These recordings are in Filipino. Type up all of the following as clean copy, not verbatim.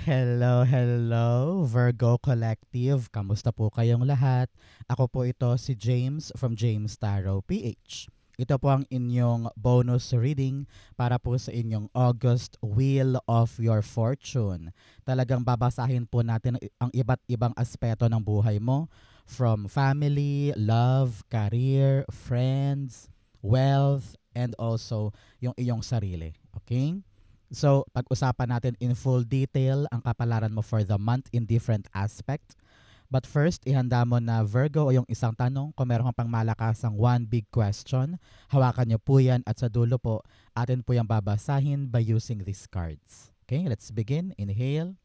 Hello, hello, Virgo Collective. Kamusta po kayong lahat? Ako po ito si James from James Tarot PH. Ito po ang inyong bonus reading para po sa inyong August Wheel of Your Fortune. Talagang babasahin po natin ang iba't ibang aspeto ng buhay mo, from family, love, career, friends, wealth, and also yung iyong sarili. Okay? So, pag-usapan natin in full detail ang kapalaran mo for the month in different aspect. But first, ihanda mo na Virgo o yung isang tanong. Kung meron kang pang malakasang one big question, hawakan niyo po yan at sa dulo po, atin po yung babasahin by using these cards. Okay, let's begin. Inhale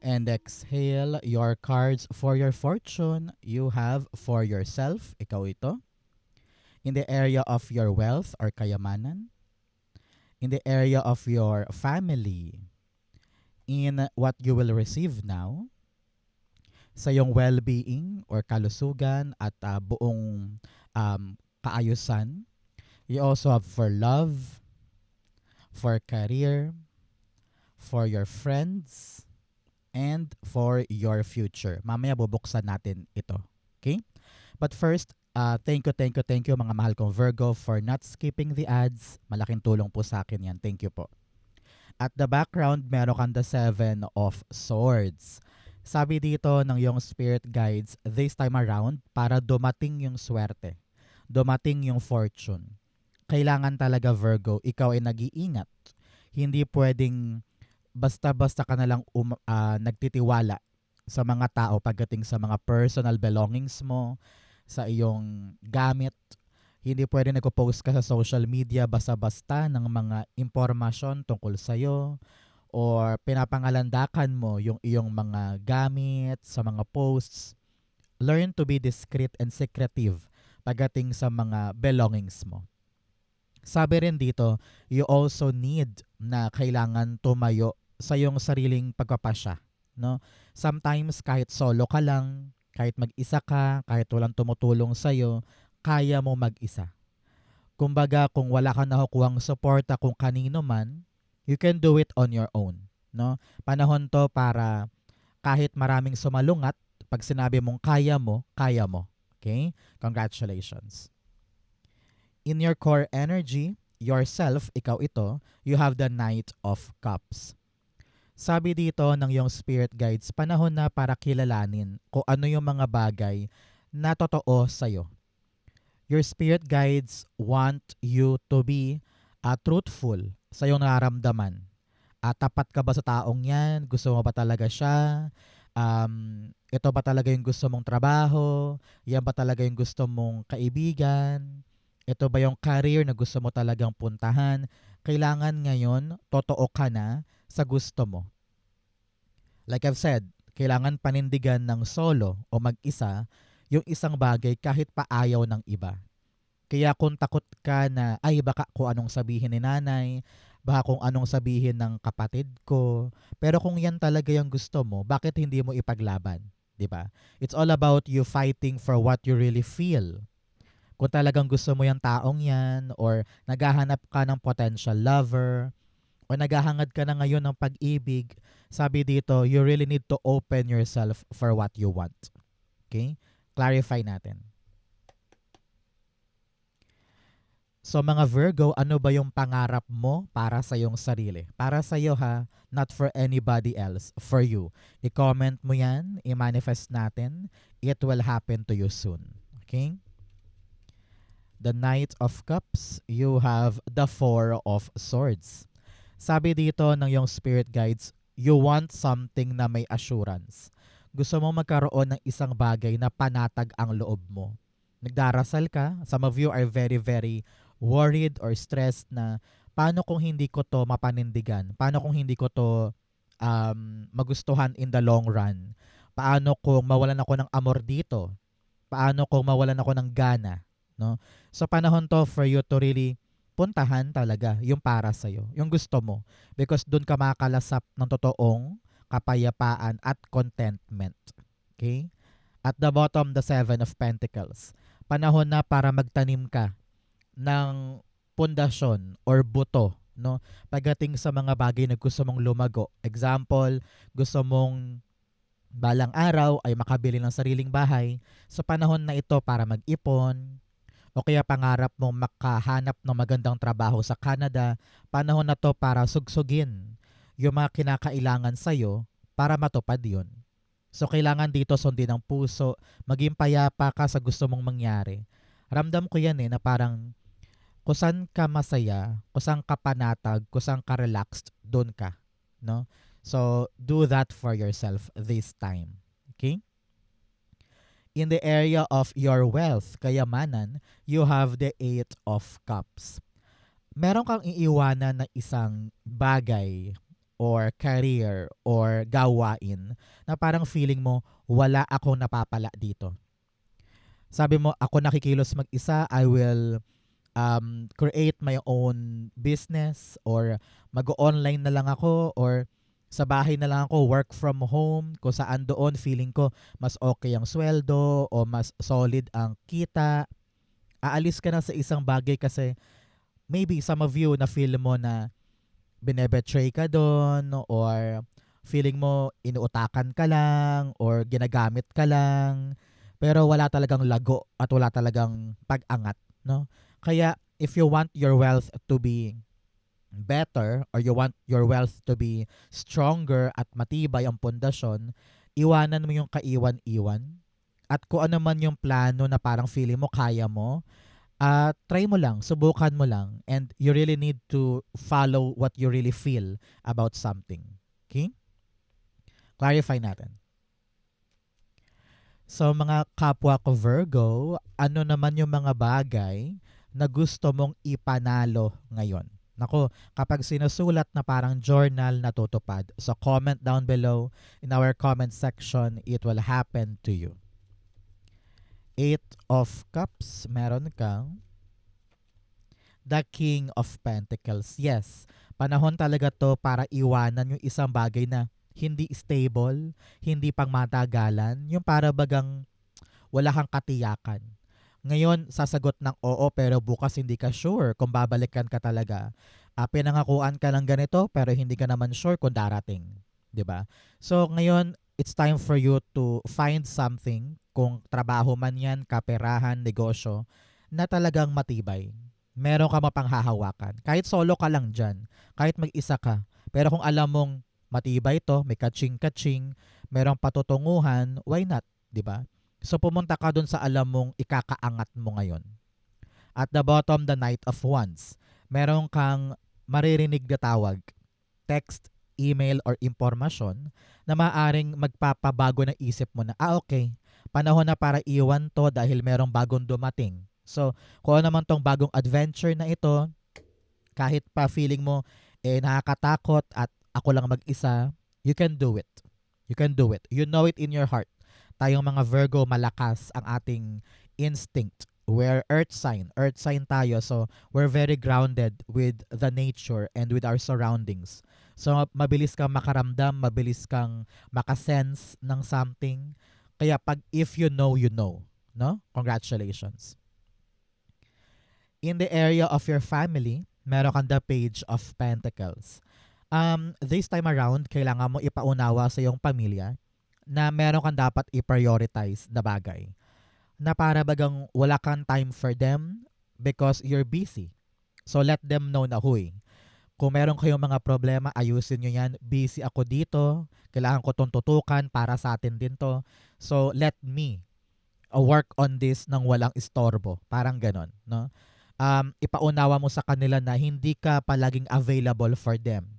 and exhale your cards for your fortune. You have for yourself, ikaw ito, in the area of your wealth or kayamanan, in the area of your family, in what you will receive now, sa iyong well-being or kalusugan at buong kaayusan. You also have for love, for career, for your friends, and for your future. Mamaya bubuksan natin ito. Okay? But first, thank you mga mahal kong Virgo for not skipping the ads. Malaking tulong po sa akin yan. Thank you po. At the background, meron kang the Seven of Swords. Sabi dito ng yung spirit guides, this time around, para dumating yung swerte, dumating yung fortune. Kailangan talaga Virgo, ikaw ay nag-iingat. Hindi pwedeng basta-basta ka na lang nagtitiwala sa mga tao pagdating sa mga personal belongings mo, sa iyong gamit. Hindi pwede nagpo-post ka sa social media basta-basta ng mga impormasyon tungkol sa'yo or pinapangalandakan mo yung iyong mga gamit sa mga posts. Learn to be discreet and secretive pagdating sa mga belongings mo. Sabi rin dito, you also need na kailangan tumayo sa iyong sariling pagpapasya. No? Sometimes kahit solo ka lang, kahit mag-isa ka, kahit walang tumutulong sa'yo, kaya mo mag-isa. Kumbaga, kung wala kang nakukuhang suporta kung kanino man, you can do it on your own. No? Panahon to para kahit maraming sumalungat, pag sinabi mong kaya mo, kaya mo. Okay? Congratulations. In your core energy, yourself, ikaw ito, you have the Knight of Cups. Sabi dito ng iyong spirit guides, panahon na para kilalanin kung ano yung mga bagay na totoo sa'yo. Your spirit guides want you to be truthful sa iyong nararamdaman. Tapat ka ba sa taong yan? Gusto mo ba talaga siya? Ito ba talaga yung gusto mong trabaho? Yan ba talaga yung gusto mong kaibigan? Ito ba yung career na gusto mo talagang puntahan? Kailangan ngayon, totoo ka na sa gusto mo. Like I've said, kailangan panindigan ng solo o mag-isa yung isang bagay kahit paayaw ng iba. Kaya kung takot ka na, ay baka kung anong sabihin ni nanay, baka kung anong sabihin ng kapatid ko, pero kung yan talaga yung gusto mo, bakit hindi mo ipaglaban? 'Di ba? It's all about you fighting for what you really feel. Kung talagang gusto mo yung taong yan, or naghahanap ka ng potential lover, o naghahangad ka na ngayon ng pag-ibig, sabi dito, you really need to open yourself for what you want. Okay? Clarify natin. So mga Virgo, ano ba yung pangarap mo para sa iyong sarili? Para sa iyo ha, not for anybody else, for you. I-comment mo yan, i-manifest natin, it will happen to you soon. Okay? The Knight of Cups, you have the Four of Swords. Sabi dito ng iyong spirit guides, you want something na may assurance. Gusto mo magkaroon ng isang bagay na panatag ang loob mo. Nagdarasal ka, some of you are very, very worried or stressed na paano kung hindi ko to mapanindigan? Paano kung hindi ko to magustuhan in the long run? Paano kung mawalan ako ng amor dito? Paano kung mawalan ako ng gana? No? So panahon to for you to really puntahan talaga yung para sa'yo, yung gusto mo. Because doon ka makalasap ng totoong kapayapaan at contentment. Okay? At the bottom, the Seven of Pentacles. Panahon na para magtanim ka ng pundasyon or buto no? Pagdating sa mga bagay na gusto mong lumago. Example, gusto mong balang araw ay makabili ng sariling bahay. Sa panahon na ito para mag-ipon, o kaya pangarap mong makahanap ng magandang trabaho sa Canada, panahon na to para sugsugin yung mga kinakailangan sa'yo para matupad yun. So, kailangan dito sundin ang puso, maging payapa ka sa gusto mong mangyari. Ramdam ko yan na parang kusan ka masaya, kusan ka panatag, kusan ka relaxed, doon ka. No? So, do that for yourself this time. Okay? In the area of your wealth, kayamanan, you have the Eight of Cups. Meron kang iiwanan na isang bagay or career or gawain na parang feeling mo wala akong napapala dito. Sabi mo, ako nakikilos mag-isa, I will create my own business or mag-online na lang ako or sa bahay na lang ako, work from home, kung saan doon feeling ko mas okay ang sweldo o mas solid ang kita. Aalis ka na sa isang bagay kasi maybe some of you na feel mo na binebetray ka doon or feeling mo inuutakan ka lang or ginagamit ka lang pero wala talagang lago at wala talagang pag-angat, no? Kaya if you want your wealth to be better or you want your wealth to be stronger at matibay ang pundasyon, iwanan mo yung kaiwan-iwan. At kung ano man yung plano na parang feeling mo kaya mo, try mo lang, subukan mo lang. And you really need to follow what you really feel about something. Okay? Clarify natin. So mga kapwa ko Virgo, ano naman yung mga bagay na gusto mong ipanalo ngayon? Nako, kapag sinusulat na parang journal natutupad. So comment down below in our comment section, it will happen to you. Eight of Cups, meron kang the King of Pentacles. Yes, panahon talaga to para iwanan yung isang bagay na hindi stable, hindi pang matagalan, yung para bagang wala kang katiyakan. Ngayon, sasagot ng oo pero bukas hindi ka sure kung babalikan ka talaga. Pinangakuan ka ng ganito pero hindi ka naman sure kung darating. 'Di ba? So ngayon, it's time for you to find something, kung trabaho man yan, kaperahan, negosyo, na talagang matibay. Meron ka mapanghahawakan. Kahit solo ka lang dyan, kahit mag-isa ka. Pero kung alam mong matibay to, may kaching-kaching, merong patutunguhan, why not? 'Di ba? So pumunta ka dun sa alam mong ikakaangat mo ngayon. At the bottom, the Knight of Wands. Meron kang maririnig na tawag, text, email, or impormasyon na maaring magpapabago ng isip mo na, okay, panahon na para iwan to dahil merong bagong dumating. So, kung ano naman tong bagong adventure na ito, kahit pa feeling mo nakakatakot at ako lang mag-isa, you can do it. You can do it. You know it in your heart. Tayong mga Virgo, malakas ang ating instinct. We're earth sign. Earth sign tayo. So, we're very grounded with the nature and with our surroundings. So, mabilis kang makaramdam, mabilis kang makasense ng something. Kaya pag if you know, you know. No? Congratulations. In the area of your family, meron kang the Page of Pentacles. This time around, kailangan mo ipaunawa sa iyong pamilya na meron kang dapat i-prioritize na bagay. Na para bagang wala kang time for them because you're busy. So let them know na, huy, kung meron kayong mga problema, ayusin nyo yan. Busy ako dito. Kailangan ko itong tutukan para sa atin din to. So let me work on this nang walang istorbo. Parang ganon. No? Ipaunawa mo sa kanila na hindi ka palaging available for them.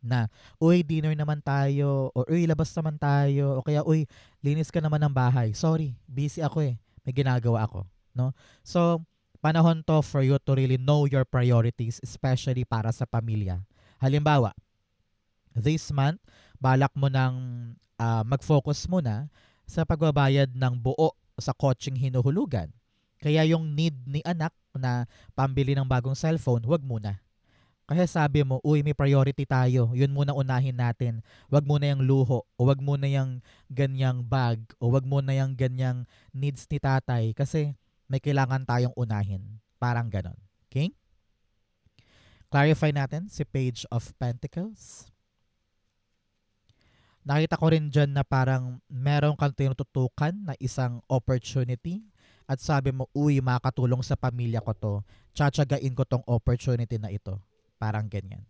Na, uy, dinner naman tayo, or uy, labas naman tayo, o kaya, uy, linis ka naman ng bahay. Sorry, busy ako may ginagawa ako. No? So, panahon to for you to really know your priorities, especially para sa pamilya. Halimbawa, this month, balak mo nang mag-focus muna sa pagbabayad ng buo sa coaching hinuhulugan. Kaya yung need ni anak na pambili ng bagong cellphone, wag muna. Kasi sabi mo, uy, may priority tayo. Yun muna unahin natin. Wag muna yung luho. O wag muna yung ganyang bag. O wag muna yung ganyang needs ni tatay. Kasi may kailangan tayong unahin. Parang ganon. Okay? Clarify natin si Page of Pentacles. Nakita ko rin dyan na parang meron kang tinututukan na isang opportunity at sabi mo, uy, makakatulong sa pamilya ko to. Tsatsagain ko tong opportunity na ito. Parang ganyan.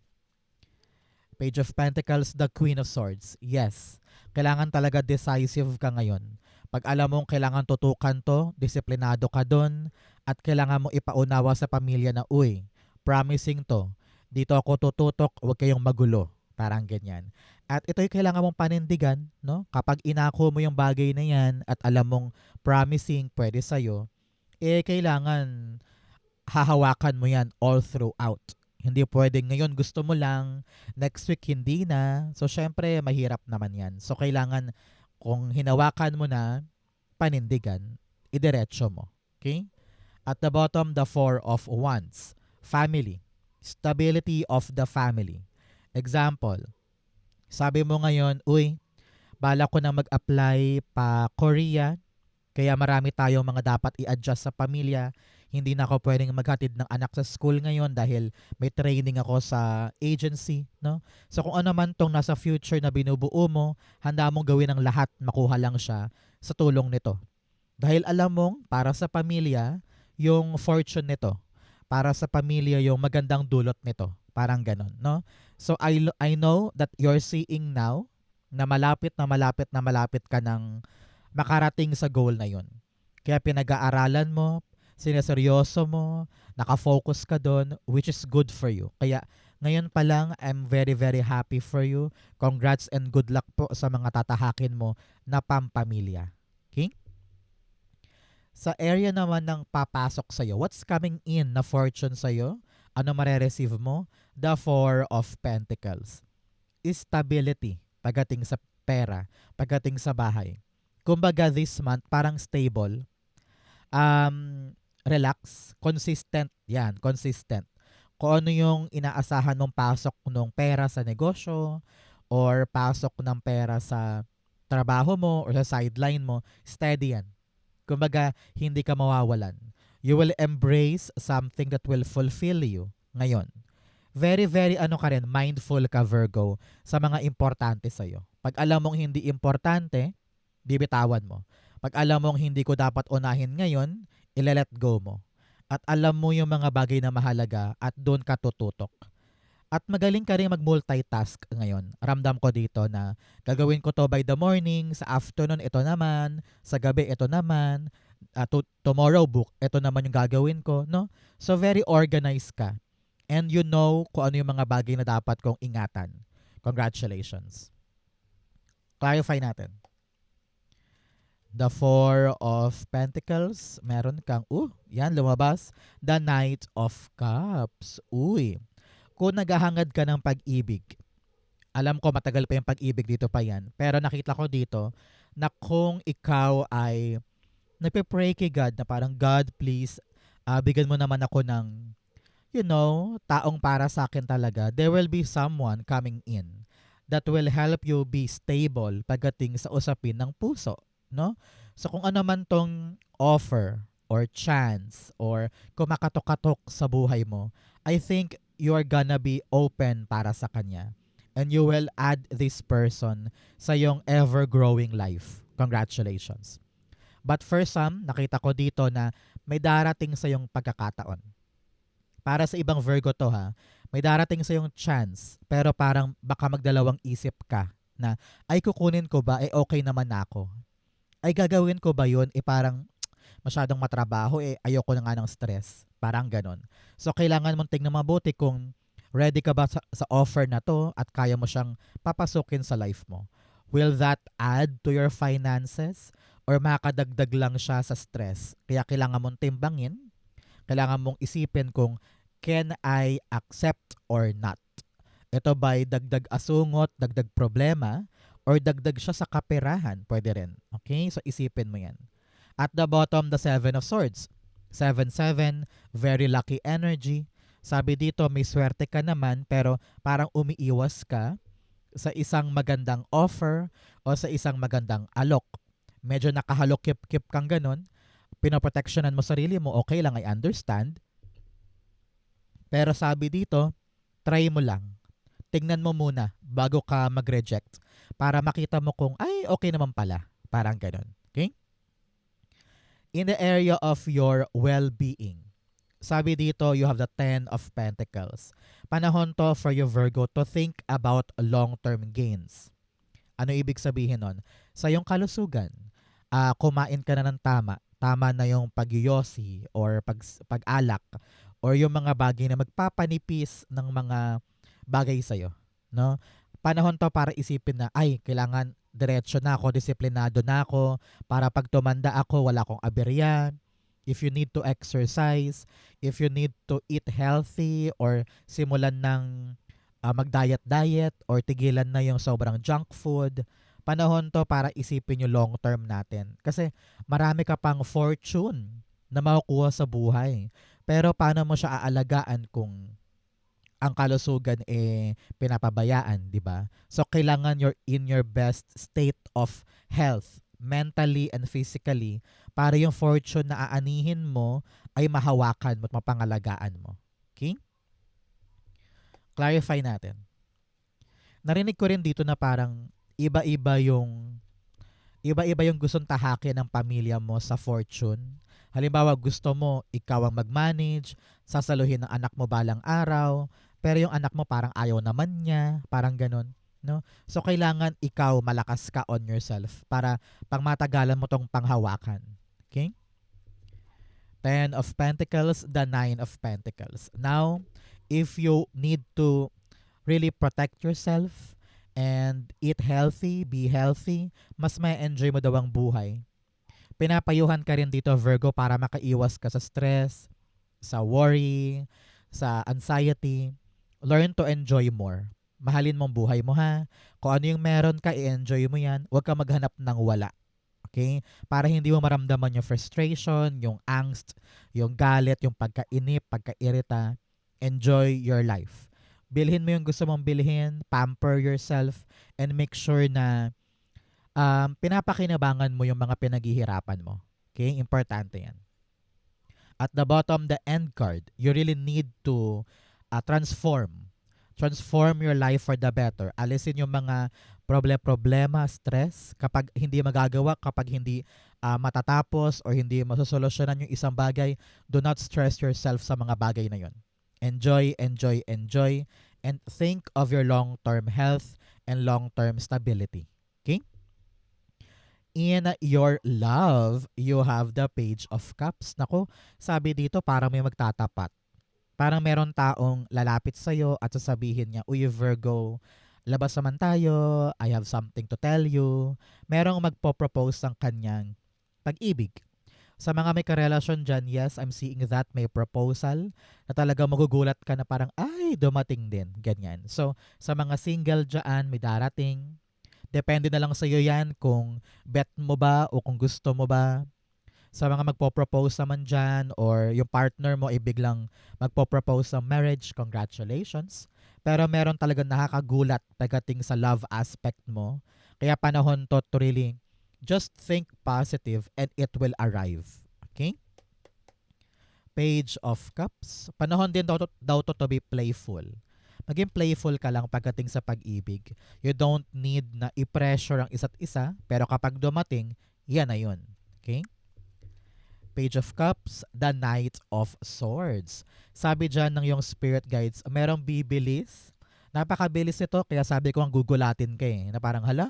Page of Pentacles, the Queen of Swords. Yes, kailangan talaga decisive ka ngayon. Pag alam mong kailangan tutukan to, disiplinado ka doon, at kailangan mo ipaunawa sa pamilya na, uy, promising to. Dito ako tututok, huwag kayong magulo. Parang ganyan. At ito'y kailangan mong panindigan, no? Kapag inako mo yung bagay na yan at alam mong promising pwede sa'yo, kailangan hahawakan mo yan all throughout. Hindi pwedeng ngayon gusto mo lang, next week hindi na. So, syempre, mahirap naman yan. So, kailangan kung hinawakan mo na, panindigan, idiretso mo. Okay? At the bottom, the Four of Wands. Family. Stability of the family. Example, sabi mo ngayon, uy, bala ko na mag-apply pa Korea, kaya marami tayong mga dapat i-adjust sa pamilya. Hindi na ako pwedeng maghatid ng anak sa school ngayon dahil may training ako sa agency. No? So kung ano man tong nasa future na binubuo mo, handa mong gawin ang lahat, makuha lang siya sa tulong nito. Dahil alam mong para sa pamilya, yung fortune nito. Para sa pamilya, yung magandang dulot nito. Parang ganon. No? So I know that you're seeing now na malapit ka ng makarating sa goal na yun. Kaya pinag-aaralan mo, sineseryoso mo, nakafocus ka doon, which is good for you. Kaya ngayon pa lang, I'm very, very happy for you. Congrats and good luck po sa mga tatahakin mo na pampamilya. Okay? Sa area naman ng papasok sa'yo, what's coming in na fortune sa'yo? Ano marereceive mo? The Four of Pentacles. Stability pagdating sa pera, pagdating sa bahay. Kumbaga this month, parang stable. Relax, consistent. Yan, consistent. Kung ano yung inaasahan mong pasok ng pera sa negosyo or pasok ng pera sa trabaho mo or sa sideline mo, steady yan. Kumbaga, hindi ka mawawalan. You will embrace something that will fulfill you ngayon. Very, very mindful ka, Virgo, sa mga importante sa'yo. Pag alam mong hindi importante, bibitawan mo. Pag alam mong hindi ko dapat unahin ngayon, ile-let go mo. At alam mo yung mga bagay na mahalaga at doon ka tututok. At magaling ka rin mag-multitask ngayon. Ramdam ko dito na gagawin ko to by the morning, sa afternoon ito naman, sa gabi ito naman, tomorrow book, ito naman yung gagawin ko. No? So very organized ka. And you know kung ano yung mga bagay na dapat kong ingatan. Congratulations. Clarify natin. The Four of Pentacles, meron kang, yan lumabas. The Knight of Cups. Uy, kung naghahangad ka ng pag-ibig, alam ko matagal pa yung pag-ibig dito pa yan, pero nakita ko dito na kung ikaw ay nagpe-pray kay God na parang, God, please, bigyan mo naman ako ng, taong para sa akin talaga, there will be someone coming in that will help you be stable pagdating sa usapin ng puso. No? So kung ano man tong offer or chance or kumakatok-katok sa buhay mo, I think you're gonna be open para sa kanya. And you will add this person sa iyong ever-growing life. Congratulations. But for some, nakita ko dito na may darating sa iyong pagkakataon. Para sa ibang Virgo to ha, may darating sa iyong chance, pero parang baka magdalawang isip ka na, ay kukunin ko ba, okay naman ako. Ay gagawin ko ba yun, parang masyadong matrabaho, ayoko na nga ng stress. Parang ganon. So kailangan mong tingnan mabuti kung ready ka ba sa offer na to at kaya mo siyang papasukin sa life mo. Will that add to your finances? Or makakadagdag lang siya sa stress? Kaya kailangan mong timbangin, kailangan mong isipin kung can I accept or not. Ito ba'y dagdag asungot, dagdag problema, or dagdag siya sa kaperahan? Pwede rin. Okay? So isipin mo yan. At the bottom, the Seven of Swords. 7-7, very lucky energy. Sabi dito, may swerte ka naman pero parang umiiwas ka sa isang magandang offer o sa isang magandang alok. Medyo nakahalok-kip-kip kang ganun. Pinoprotectionan mo sarili mo, okay lang, I understand. Pero sabi dito, try mo lang. Tingnan mo muna bago ka mag-reject para makita mo kung ay okay naman pala. Parang ganun. Okay? In the area of your well-being, sabi dito, you have the Ten of Pentacles. Panahon to for you, Virgo, to think about long-term gains. Ano ibig sabihin nun? Sa iyong kalusugan, kumain ka na ng tama. Tama na yung pagyoyosi or pag-alak or yung mga bagay na magpapanipis ng mga bagay sa'yo. No? Panahon to para isipin na, ay, kailangan diretso na ako, disiplinado na ako, para pag tumanda ako, wala akong aberya. If you need to exercise, if you need to eat healthy or simulan ng mag-diet-diet or tigilan na yung sobrang junk food, panahon to para isipin yung long term natin. Kasi marami ka pang fortune na makukuha sa buhay. Pero paano mo siya aalagaan kung ang kalusugan pinapabayaan, di ba? So kailangan you're in your best state of health, mentally and physically, para yung fortune na aanihin mo ay mahawakan mo at mapangalagaan mo. Okay? Clarify natin. Narinig ko rin dito na parang iba-iba yung gustong tahakin ng pamilya mo sa fortune. Halimbawa, gusto mo ikaw ang mag-manage, sasaluhin ng anak mo balang araw, pero yung anak mo parang ayaw naman niya, parang ganun. No? So, kailangan ikaw malakas ka on yourself para pang matagalan mo tong panghawakan. Okay? Ten of Pentacles, the Nine of Pentacles. Now, if you need to really protect yourself and eat healthy, be healthy, mas may enjoy mo daw ang buhay. Pinapayuhan ka rin dito, Virgo, para makaiwas ka sa stress, sa worry, sa anxiety. Learn to enjoy more. Mahalin mong buhay mo, ha. Kung ano yung meron ka, i-enjoy mo yan. Huwag ka maghanap ng wala. Okay? Para hindi mo maramdaman yung frustration, yung angst, yung galit, yung pagkainip, pagkairita. Enjoy your life. Bilhin mo yung gusto mong bilhin, pamper yourself, and make sure na pinapakinabangan mo yung mga pinaghihirapan mo. Okay? Importante yan. At the bottom, the end card. You really need to transform. Transform your life for the better. Alisin yung mga problema, stress. Kapag hindi magagawa, kapag hindi matatapos or hindi masosolusyonan yung isang bagay, do not stress yourself sa mga bagay na yun. Enjoy, enjoy, enjoy, and think of your long-term health and long-term stability. Okay? In your love, you have the Page of Cups. Nako, sabi dito parang may magtatapat. Parang meron taong lalapit sa'yo at sasabihin niya, uy Virgo, labas naman tayo, I have something to tell you. Merong magpo-propose ng kanyang pag-ibig. Sa mga may karelasyon dyan, yes, I'm seeing that may proposal na talaga magugulat ka na parang, ay, dumating din. Ganyan. So, sa mga single dyan, may darating. Depende na lang sa'yo yan kung bet mo ba o kung gusto mo ba. Sa mga magpo-propose naman dyan or yung partner mo ay biglang magpo-propose ng marriage, congratulations. Pero meron talagang nakakagulat pagdating sa love aspect mo. Kaya panahon to really just think positive and it will arrive. Okay? Page of Cups. Panahon din daw to be playful. Maging playful ka lang pagdating sa pag-ibig. You don't need na i-pressure ang isa't isa, pero kapag dumating, yan na yun. Okay? Page of Cups, the Knight of Swords. Sabi dyan ng yung spirit guides, merong bibilis. Napakabilis nito, kaya sabi ko ang gugulatin ka na parang hala,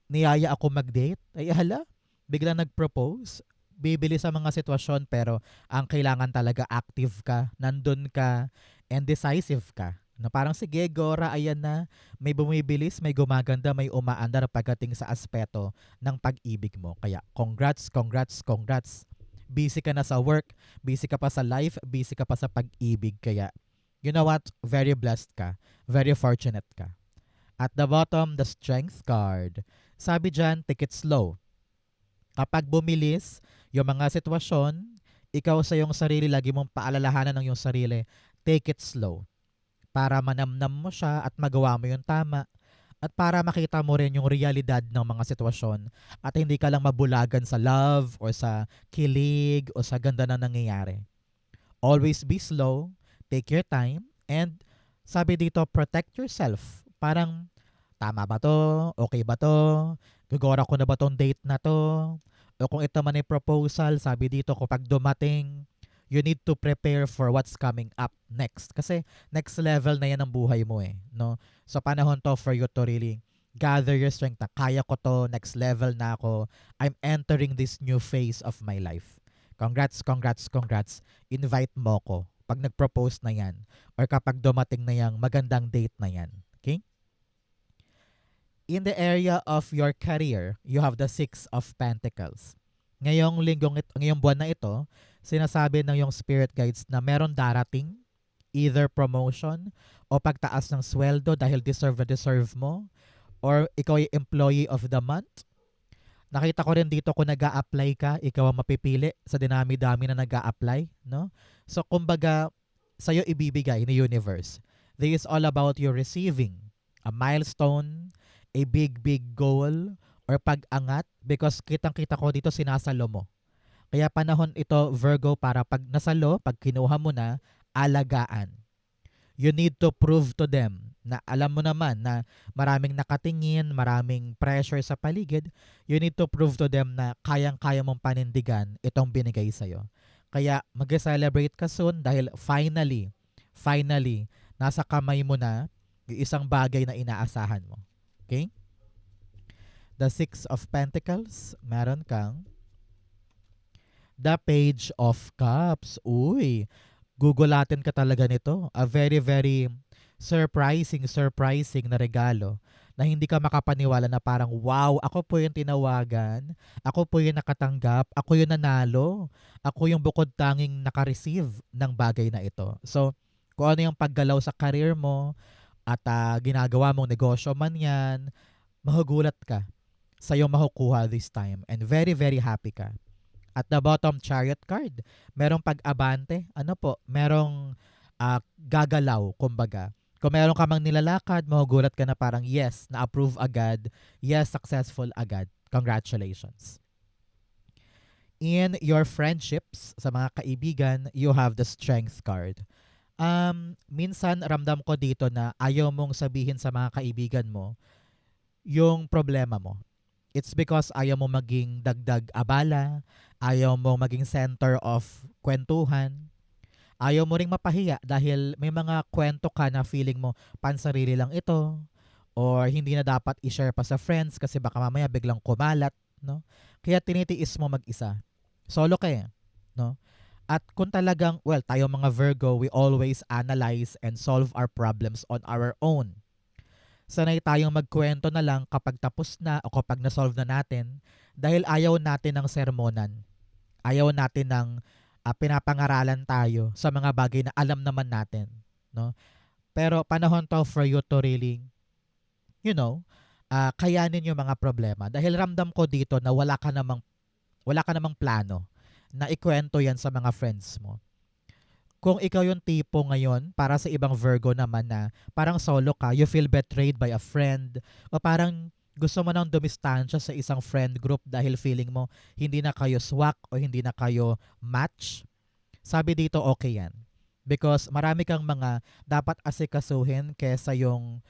niyaya ako mag-date, ay hala, biglang nag-propose, bibili sa mga sitwasyon pero ang kailangan talaga active ka, nandun ka, and decisive ka. Na parang sige, Gora, ayan na, may bumibilis, may gumaganda, may umaandar pagdating sa aspeto ng pag-ibig mo. Kaya congrats, congrats, congrats. Busy ka na sa work, busy ka pa sa life, busy ka pa sa pag-ibig. Kaya, you know what? Very blessed ka. Very fortunate ka. At the bottom, the Strength card. Sabi dyan, take it slow. Kapag bumilis yung mga sitwasyon, ikaw sa iyong sarili, lagi mong paalalahanan ng iyong sarili, take it slow. Para manamnam mo siya at magawa mo yung tama. At para makita mo rin yung realidad ng mga sitwasyon at hindi ka lang mabulagan sa love or sa kilig o sa ganda na nangyayari. Always be slow, take your time, and Sabi dito, protect yourself. Parang, tama ba to? Okay ba to? Gagora ko na ba tong date na to? O kung ito man ay proposal, sabi dito, kapag dumating, you need to prepare for what's coming up next. Kasi next level na yan ang buhay mo eh. No? So panahon to for you to really gather your strength na kaya ko to, next level na ako. I'm entering this new phase of my life. Congrats, congrats, congrats. Invite mo ko pag nag-propose na yan or kapag dumating na yung magandang date na yan. Okay? In the area of your career, you have the Six of Pentacles. Ngayong buwan na ito, sinasabi ng yung spirit guides na meron darating either promotion o pagtaas ng sweldo dahil deserve mo or ikaw ay employee of the month. Nakita ko rin dito kung nag-a-apply ka, ikaw ang mapipili sa dinami-dami na nag-a-apply, no? So kumbaga sa'yo ibibigay ni universe. This is all about you receiving a milestone, a big goal, or pag-angat because kitang-kita ko dito sinasalo mo. Kaya panahon ito, Virgo, para pag nasalo, pag kinuha mo na, alagaan. You need to prove to them na alam mo naman na maraming nakatingin, maraming pressure sa paligid. You need to prove to them na kayang-kaya mong panindigan itong binigay sa'yo. Kaya mag-celebrate ka soon dahil finally, nasa kamay mo na yung isang bagay na inaasahan mo. Okay? The Six of Pentacles, meron kang the Page of Cups. Uy, gugulatin ka talaga nito. A very surprising na regalo na hindi ka makapaniwala na parang wow, ako po yung tinawagan, ako po yung nakatanggap, ako yung nanalo, ako yung bukod tanging naka-receive ng bagay na ito. So, kung ano yung paggalaw sa career mo at ginagawa mong negosyo man yan, mahugulat ka sa iyong makukuha this time and very happy ka. At the bottom, Chariot card. Merong pag-abante. Ano po? Merong gagalaw, kumbaga. Kung meron ka mang nilalakad, mahugulat ka na parang yes, na-approve agad. Yes, successful agad. Congratulations. In your friendships, sa mga kaibigan, you have the Strength card. Minsan, ramdam ko dito na ayaw mong sabihin sa mga kaibigan mo yung problema mo. It's because ayaw mo maging dagdag abala, ayaw mo maging center of kwentuhan, ayaw mo ring mapahiya dahil may mga kwento ka na feeling mo pansarili lang ito or hindi na dapat i-share pa sa friends kasi baka mamaya biglang kumalat, no? Kaya tinitiis mo mag-isa. Solo ka eh, no? At kung talagang, well, tayo mga Virgo, we always analyze and solve our problems on our own. Sanay tayong magkwento na lang kapag tapos na o kapag na-solve na natin dahil ayaw natin ng sermonan. Ayaw natin ng pinapangaralan tayo sa mga bagay na alam naman natin. No? Pero panahon to for you to really, kayanin yung mga problema. Dahil ramdam ko dito na wala ka namang plano na ikwento yan sa mga friends mo. Kung ikaw yung tipo ngayon, para sa ibang Virgo naman na parang solo ka, you feel betrayed by a friend, o parang gusto mo nang dumistansya sa isang friend group dahil feeling mo hindi na kayo swak o hindi na kayo match, sabi dito okay yan. Because marami kang mga dapat asikasuhin kesa yung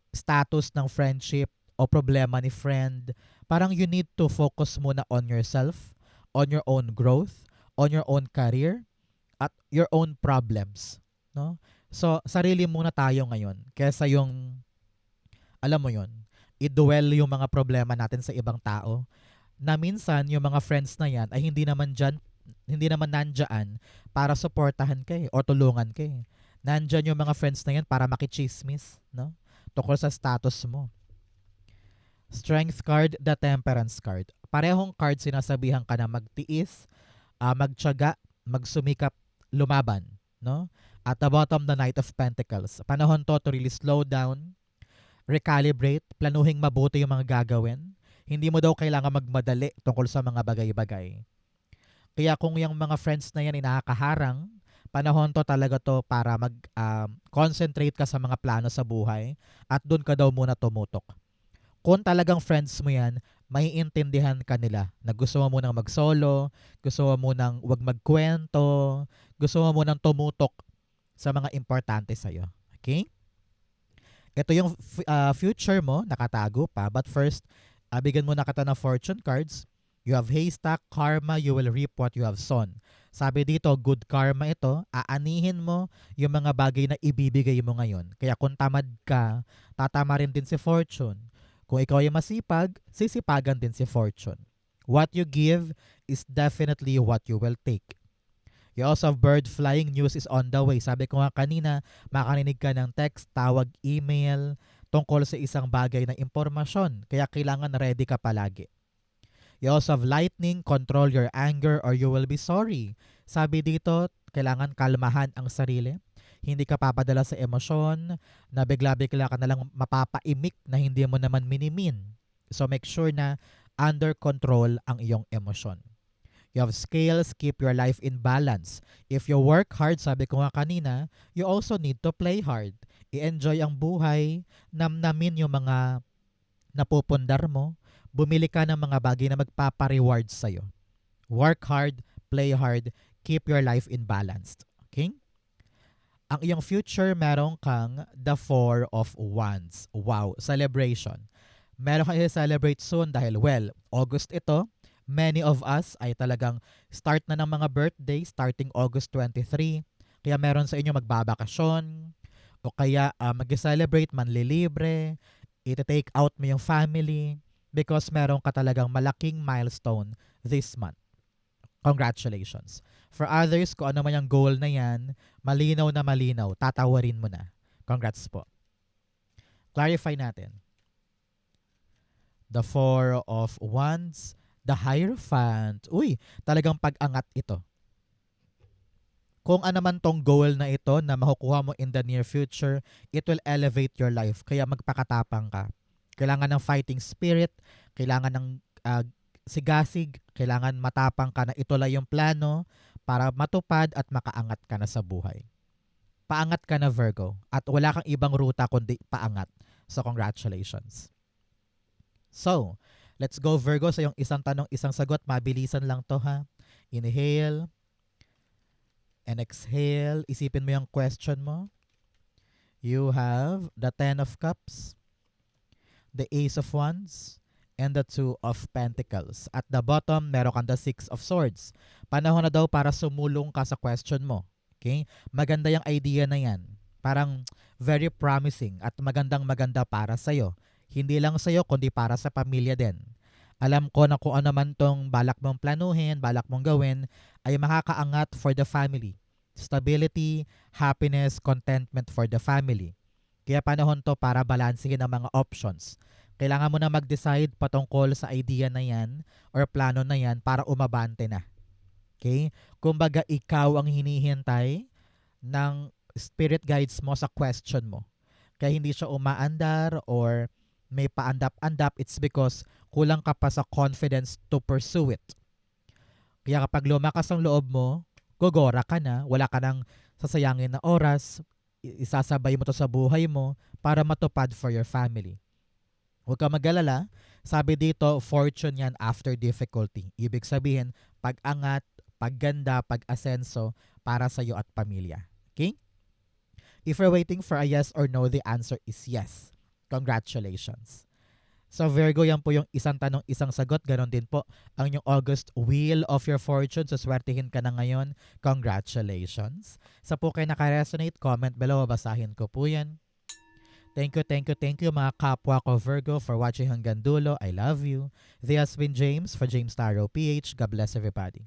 status ng friendship o problema ni friend. Parang you need to focus muna on yourself, on your own growth, on your own career, at your own problems, no? So, sarili muna tayo ngayon kaysa yung, alam mo yon, i-dwell yung mga problema natin sa ibang tao na minsan yung mga friends na yan ay hindi naman nandyan para suportahan kayo o tulungan kayo. Nandyan yung mga friends na yan para makichismis, no? Tukol sa status mo. Strength card, the Temperance card. Parehong card sinasabihan ka na magtiis, magtiyaga, magsumikap, lumaban, no? At the bottom, the Knight of Pentacles. Panahon to really slow down, recalibrate, planuhing mabuti yung mga gagawin. Hindi mo daw kailangan magmadali tungkol sa mga bagay-bagay. Kaya kung yung mga friends na yan ay nakakaharang, panahon to talaga to para mag-concentrate ka sa mga plano sa buhay at doon ka daw muna tumutok. Kung talagang friends mo yan, maiintindihan ka nila na gusto mo munang mag-solo, gusto mo munang wag magkwento, gusto mo munang tumutok sa mga importante sa'yo. Okay? Ito yung future mo, nakatago pa. But first, bigyan mo na kita ng fortune cards. You have haystack, karma, you will reap what you have sown. Sabi dito, good karma ito. Aanihin mo yung mga bagay na ibibigay mo ngayon. Kaya kung tamad ka, tatama rin din si fortune. Kung ikaw ay masipag, sisipagan din si fortune. What you give is definitely what you will take. You also have bird flying, news is on the way. Sabi ko nga kanina, makarinig ka ng text, tawag, email, tungkol sa isang bagay na impormasyon. Kaya kailangan ready ka palagi. You also have lightning, control your anger or you will be sorry. Sabi dito, kailangan kalmahan ang sarili. Hindi ka papadala sa emosyon, na bigla-bigla ka na lang mapapaimik na hindi mo naman minimin. So make sure na under control ang iyong emosyon. You have scales, keep your life in balance. If you work hard, sabi ko nga kanina, you also need to play hard. I-enjoy ang buhay, namnamin yung mga napupundar mo, bumili ka ng mga bagay na magpapa-reward sa'yo. Work hard, play hard, keep your life in balance. Okay? Ang iyong future, meron kang the Four of Wands. Wow, celebration. Meron kang i-celebrate soon dahil, well, August ito, many of us ay talagang start na ng mga birthday starting August 23. Kaya meron sa inyo magbabakasyon o kaya mag-celebrate, manlilibre, iti-take out mo yung family because meron ka talagang malaking milestone this month. Congratulations. For others, kung ano man yung goal na yan, malinaw na malinaw, tatawarin mo na. Congrats po. Clarify natin. The Four of Wands, the Hierophant. Uy, talagang pag-angat ito. Kung ano man tong goal na ito na makukuha mo in the near future, it will elevate your life. Kaya magpakatapang ka. Kailangan ng fighting spirit, kailangan ng sigasig, kailangan matapang ka na ituloy yung plano para matupad at makaangat ka na sa buhay. Paangat ka na, Virgo, at wala kang ibang ruta kundi paangat. So congratulations. So, let's go, Virgo, sa yung isang tanong, isang sagot. Mabilisan lang to, ha. Inhale and exhale. Isipin mo yung question mo. You have the Ten of Cups, the Ace of Wands, and the Two of Pentacles. At the bottom, meron kang the Six of Swords. Panahon na daw para sumulong ka sa question mo. Okay? Maganda yung idea na yan. Parang very promising at magandang-maganda para sa'yo. Hindi lang sa'yo, kundi para sa pamilya din. Alam ko na kung ano man tong balak mong planuhin, balak mong gawin, ay makakaangat for the family. Stability, happiness, contentment for the family. Kaya panahon to para balansehin ang mga options. Kailangan mo na mag-decide patungkol sa idea na yan or plano na yan para umabante na. Okay? Kumbaga, ikaw ang hinihintay ng spirit guides mo sa question mo. Kaya hindi siya umaandar or may paandap-andap, it's because kulang ka pa sa confidence to pursue it. Kaya kapag lumakas ang loob mo, gogora ka na, wala ka nang sasayangin na oras, isasabay mo to sa buhay mo para matupad for your family. Huwag ka mag-alala, sabi dito, fortune yan after difficulty. Ibig sabihin, pag-angat, pagganda, pag-asenso para sa iyo at pamilya. Okay? If you're waiting for a yes or no, the answer is yes. Congratulations. So Virgo, yan po yung isang tanong, isang sagot. Ganon din po ang yung August Wheel of Your Fortune. So swertihin ka na ngayon. Congratulations. Sa po kayo naka-resonate, comment below. Basahin ko po yan. Thank you mga kapwa ko Virgo for watching hanggang dulo. I love you. This has been James for James Tarot PH. God bless everybody.